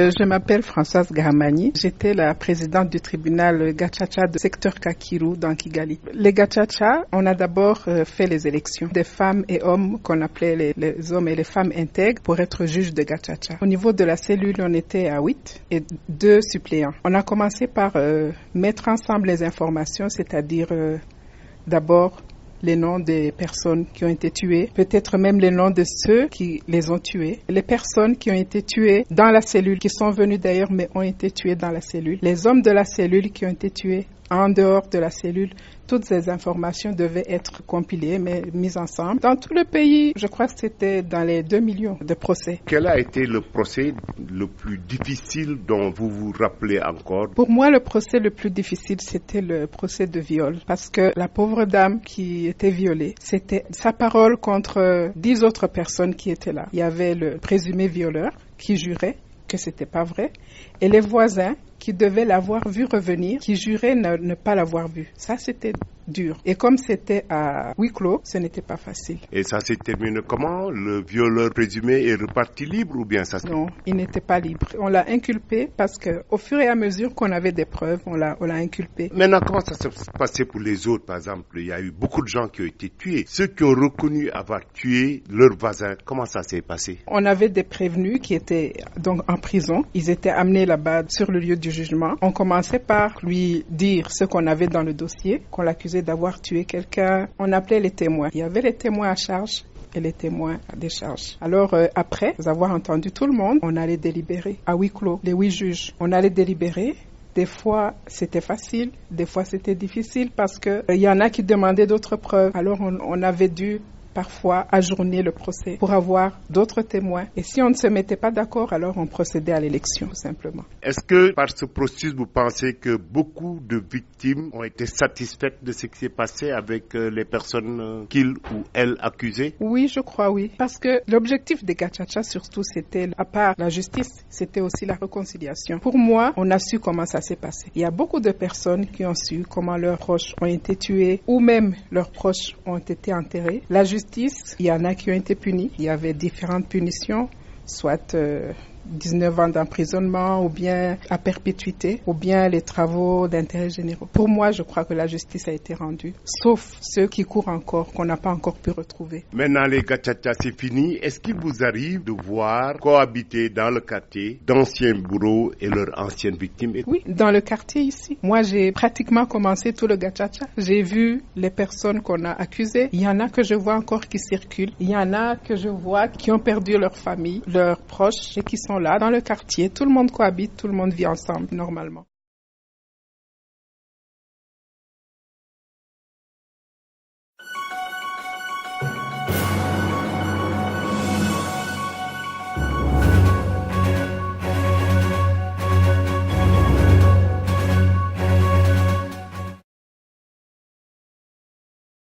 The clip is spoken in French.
Je m'appelle Françoise Gahamani. J'étais la présidente du tribunal Gacaca de secteur Kakiru dans Kigali. Les Gacaca, on a d'abord fait les élections des femmes et hommes qu'on appelait les hommes et les femmes intègres pour être juges de Gacaca. Au niveau de la cellule, on était à 8 et 2 suppléants. On a commencé par mettre ensemble les informations, c'est-à-dire d'abord les noms des personnes qui ont été tuées, peut-être même les noms de ceux qui les ont tués, les personnes qui ont été tuées dans la cellule, qui sont venues d'ailleurs mais ont été tuées dans la cellule, les hommes de la cellule qui ont été tués en dehors de la cellule. Toutes ces informations devaient être compilées, mais mises ensemble. Dans tout le pays, je crois que c'était dans les 2 millions de procès. Quel a été le procès le plus difficile dont vous vous rappelez encore? Pour moi, le procès le plus difficile, c'était le procès de viol. Parce que la pauvre dame qui était violée, c'était sa parole contre 10 autres personnes qui étaient là. Il y avait le présumé violeur qui jurait que c'était pas vrai, et les voisins qui devaient l'avoir vu revenir, qui juraient ne pas l'avoir vu. Ça, c'était dur. Et comme c'était à huis clos, ce n'était pas facile. Et ça s'est terminé comment? Le violeur présumé est reparti libre ou bien ça? Non, il n'était pas libre. On l'a inculpé parce qu'au fur et à mesure qu'on avait des preuves, on l'a inculpé. Maintenant, comment ça s'est passé pour les autres? Par exemple, il y a eu beaucoup de gens qui ont été tués. Ceux qui ont reconnu avoir tué leurs voisins, comment ça s'est passé? On avait des prévenus qui étaient donc en prison. Ils étaient amenés là-bas sur le lieu du jugement. On commençait par lui dire ce qu'on avait dans le dossier, qu'on l'accusait d'avoir tué quelqu'un. On appelait les témoins. Il y avait les témoins à charge et les témoins à décharge. Alors après avoir entendu tout le monde, on allait délibérer à huis clos, les 8 juges. On allait délibérer. Des fois, c'était facile, des fois, c'était difficile parce que y en a qui demandaient d'autres preuves. Alors on avait dû parfois ajourner le procès pour avoir d'autres témoins. Et si on ne se mettait pas d'accord, alors on procédait à l'élection, tout simplement. Est-ce que par ce processus, vous pensez que beaucoup de victimes ont été satisfaites de ce qui s'est passé avec les personnes qu'ils ou elles accusées? Oui, je crois, oui. Parce que l'objectif des Gacaca, surtout, c'était, à part la justice, c'était aussi la réconciliation. Pour moi, on a su comment ça s'est passé. Il y a beaucoup de personnes qui ont su comment leurs proches ont été tués ou même leurs proches ont été enterrés. La justice, il y en a qui ont été punis. Il y avait différentes punitions, soit 19 ans d'emprisonnement ou bien à perpétuité ou bien les travaux d'intérêt généraux. Pour moi, je crois que la justice a été rendue, sauf ceux qui courent encore, qu'on n'a pas encore pu retrouver. Maintenant, les Gacaca, c'est fini. Est-ce qu'il vous arrive de voir cohabiter dans le quartier d'anciens bourreaux et leurs anciennes victimes? Oui, dans le quartier ici. Moi, j'ai pratiquement commencé tout le Gacaca. J'ai vu les personnes qu'on a accusées. Il y en a que je vois encore qui circulent. Il y en a que je vois qui ont perdu leur famille, leurs proches et qui sont là dans le quartier. Tout le monde cohabite, tout le monde vit ensemble normalement.